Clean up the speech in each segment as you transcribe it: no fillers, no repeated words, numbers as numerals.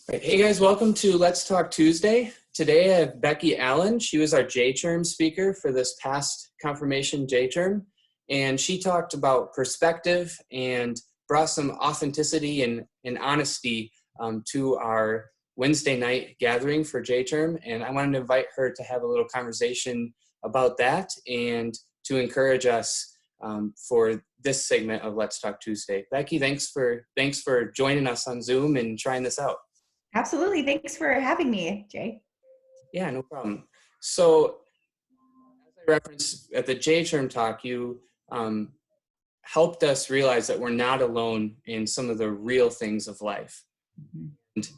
Right. Hey guys, welcome to Let's Talk Tuesday. Today I have Becky Allen. She was our J-term speaker for this past confirmation J-term, and she talked about perspective and brought some authenticity and honesty to our Wednesday night gathering for J-term, and I wanted to invite her to have a little conversation about that and to encourage us for this segment of Let's Talk Tuesday. Becky, thanks for joining us on Zoom and trying this out. Absolutely. Thanks for having me, Jay. Yeah, no problem. So, as I referenced at the J-term talk, you helped us realize that we're not alone in some of the real things of life. Mm-hmm. And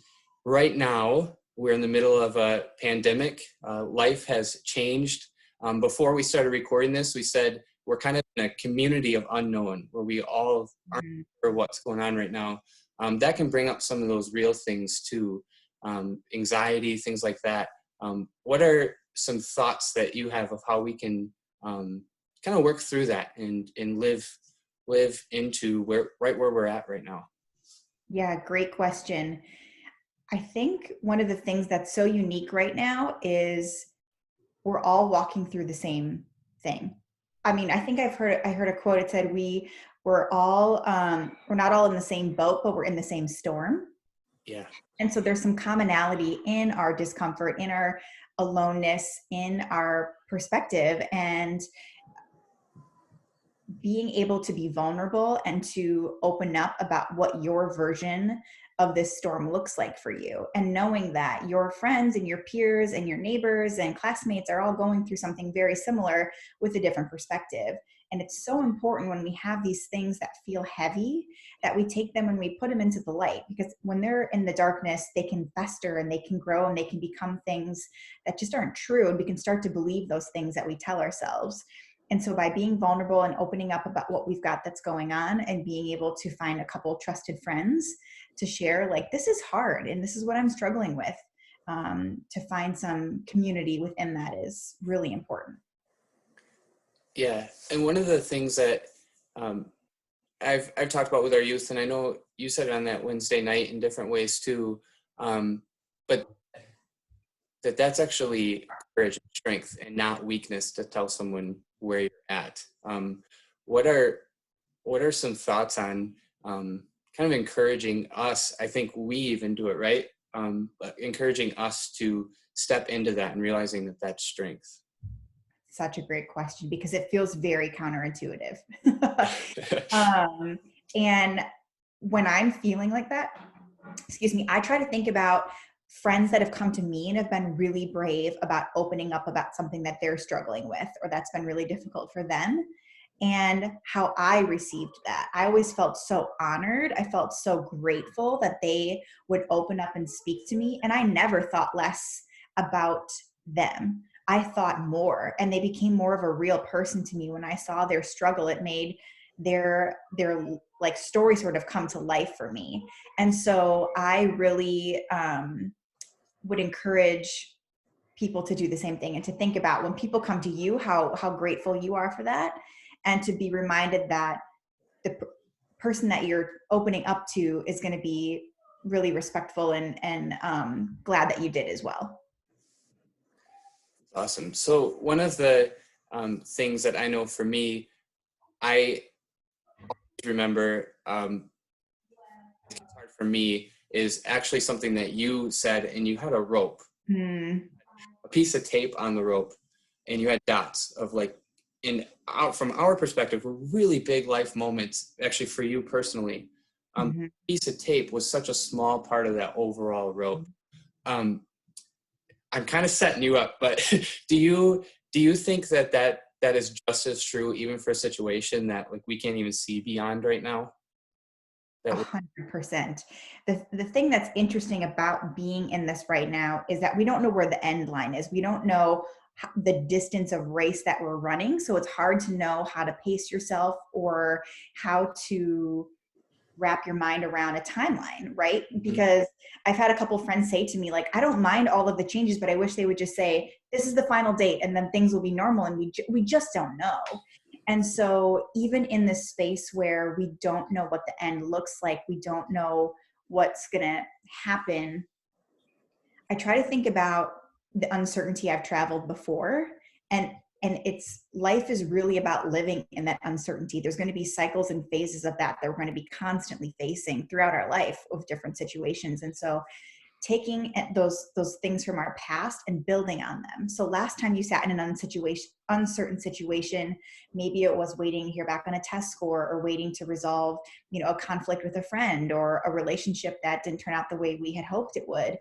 right now, we're in the middle of a pandemic. Life has changed. Before we started recording this, we said we're kind of in a community of unknown where we all aren't sure what's going on right now. That can bring up some of those real things too, anxiety, things like that. What are some thoughts that you have of how we can kind of work through that and live into where we're at right now? Yeah, great question. I think one of the things that's so unique right now is we're all walking through the same thing. I mean, I think I heard a quote. It said we're not all in the same boat, but we're in the same storm. Yeah. And so there's some commonality in our discomfort, in our aloneness, in our perspective, and being able to be vulnerable and to open up about what your version of this storm looks like for you, and knowing that your friends and your peers and your neighbors and classmates are all going through something very similar with a different perspective. And it's so important when we have these things that feel heavy that we take them and we put them into the light, because when they're in the darkness, they can fester and they can grow and they can become things that just aren't true, and we can start to believe those things that we tell ourselves. And so by being vulnerable and opening up about what we've got that's going on, and being able to find a couple trusted friends to share, like, this is hard and this is what I'm struggling with, to find some community within that is really important. Yeah. And one of the things that I've talked about with our youth, and I know you said it on that Wednesday night in different ways too, but that's actually courage and strength and not weakness to tell someone where you're at. What are some thoughts on kind of encouraging us? I think we even do it, right? Encouraging us to step into that and realizing that that's strength. Such a great question, because it feels very counterintuitive. And when I'm feeling like that, I try to think about friends that have come to me and have been really brave about opening up about something that they're struggling with or that's been really difficult for them, and how I received that. I always felt so honored. I felt so grateful that they would open up and speak to me. And I never thought less about them. I thought more, and they became more of a real person to me when I saw their struggle. It made their like story sort of come to life for me. And so I really would encourage people to do the same thing, and to think about when people come to you, how grateful you are for that, and to be reminded that the person that you're opening up to is going to be really respectful and glad that you did as well. Awesome. So one of the things that I know for me, I remember it's hard for me is actually something that you said, and you had a rope, a piece of tape on the rope, and you had dots of like, from our perspective, were really big life moments, actually for you personally. Piece of tape was such a small part of that overall rope. I'm kind of setting you up, but do you think that is just as true even for a situation that like we can't even see beyond right now? 100%. The thing that's interesting about being in this right now is that we don't know where the end line is. We don't know the distance of race that we're running. So it's hard to know how to pace yourself or how to wrap your mind around a timeline, right? Because I've had a couple friends say to me, like, I don't mind all of the changes, but I wish they would just say, this is the final date, and then things will be normal. And we just don't know. And so even in this space where we don't know what the end looks like, we don't know what's going to happen I try to think about the uncertainty I've traveled before, and it's life is really about living in that uncertainty. There's going to be cycles and phases of that we're going to be constantly facing throughout our life of different situations. And so taking those things from our past and building on them. So last time you sat in an uncertain situation, maybe it was waiting to hear back on a test score, or waiting to resolve, a conflict with a friend, or a relationship that didn't turn out the way we had hoped it would.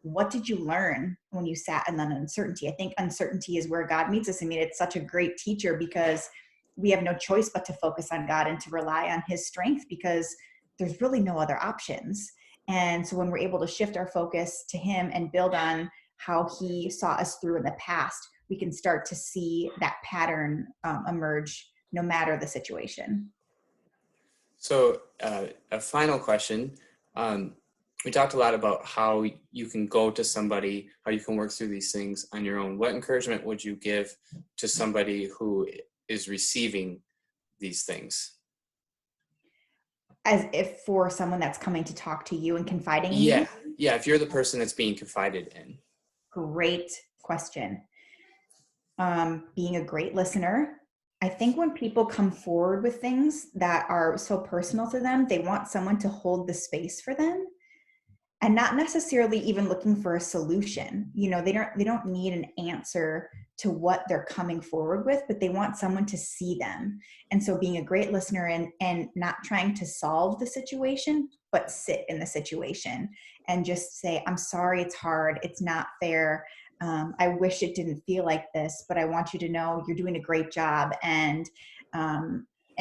What did you learn when you sat in that uncertainty? I think uncertainty is where God meets us. I mean, it's such a great teacher, because we have no choice but to focus on God and to rely on his strength, because there's really no other options. And so when we're able to shift our focus to him and build on how he saw us through in the past, we can start to see that pattern emerge no matter the situation. So a final question. We talked a lot about how you can go to somebody, how you can work through these things on your own. What encouragement would you give to somebody who is receiving these things? As if for someone that's coming to talk to you and confiding in Yeah. you? Yeah. If you're the person that's being confided in. Great question. Being a great listener. I think when people come forward with things that are so personal to them, they want someone to hold the space for them, and not necessarily even looking for a solution. They don't need an answer to what they're coming forward with, but they want someone to see them. And so being a great listener, and not trying to solve the situation, but sit in the situation and just say, I'm sorry, it's hard, it's not fair. I wish it didn't feel like this, but I want you to know you're doing a great job. And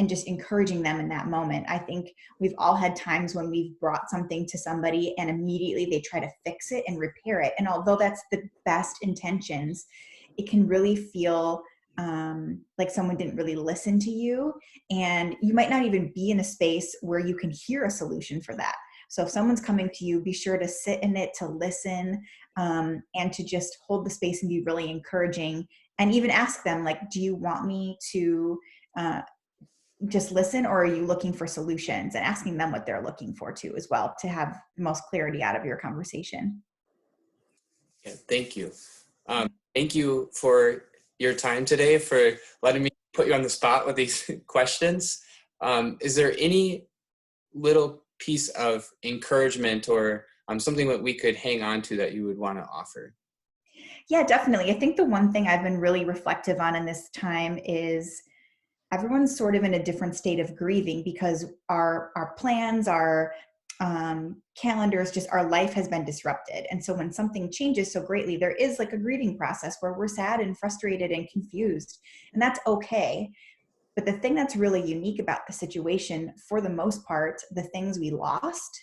just encouraging them in that moment. I think we've all had times when we've brought something to somebody and immediately they try to fix it and repair it. And although that's the best intentions, it can really feel like someone didn't really listen to you. And you might not even be in a space where you can hear a solution for that. So if someone's coming to you, be sure to sit in it, to listen, and to just hold the space and be really encouraging. And even ask them, like, do you want me to just listen, or are you looking for solutions? And asking them what they're looking for too, as well, to have the most clarity out of your conversation. Yeah, thank you. Thank you for your time today, for letting me put you on the spot with these questions. Is there any little piece of encouragement or something that we could hang on to that you would want to offer? Yeah, definitely. I think the one thing I've been really reflective on in this time is everyone's sort of in a different state of grieving, because our plans, our calendars, just our life has been disrupted. And so when something changes so greatly, there is like a grieving process where we're sad and frustrated and confused, and that's okay. But the thing that's really unique about the situation, for the most part, the things we lost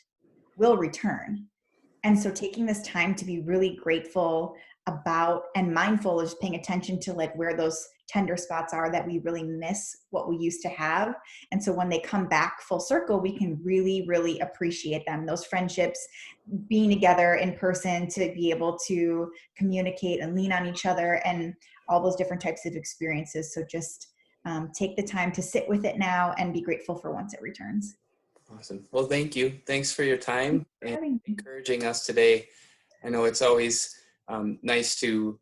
will return. And so taking this time to be really grateful about and mindful of just paying attention to like where those tender spots are that we really miss what we used to have. And so when they come back full circle, we can really, really appreciate them. Those friendships, being together in person to be able to communicate and lean on each other, and all those different types of experiences. So just take the time to sit with it now and be grateful for once it returns. Awesome. Well, thank you. Thanks for your time For and having me. encouraging us today. I know it's always nice to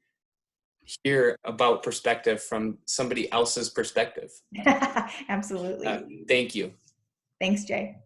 hear about perspective from somebody else's perspective. Absolutely. Thank you. Thanks, Jay.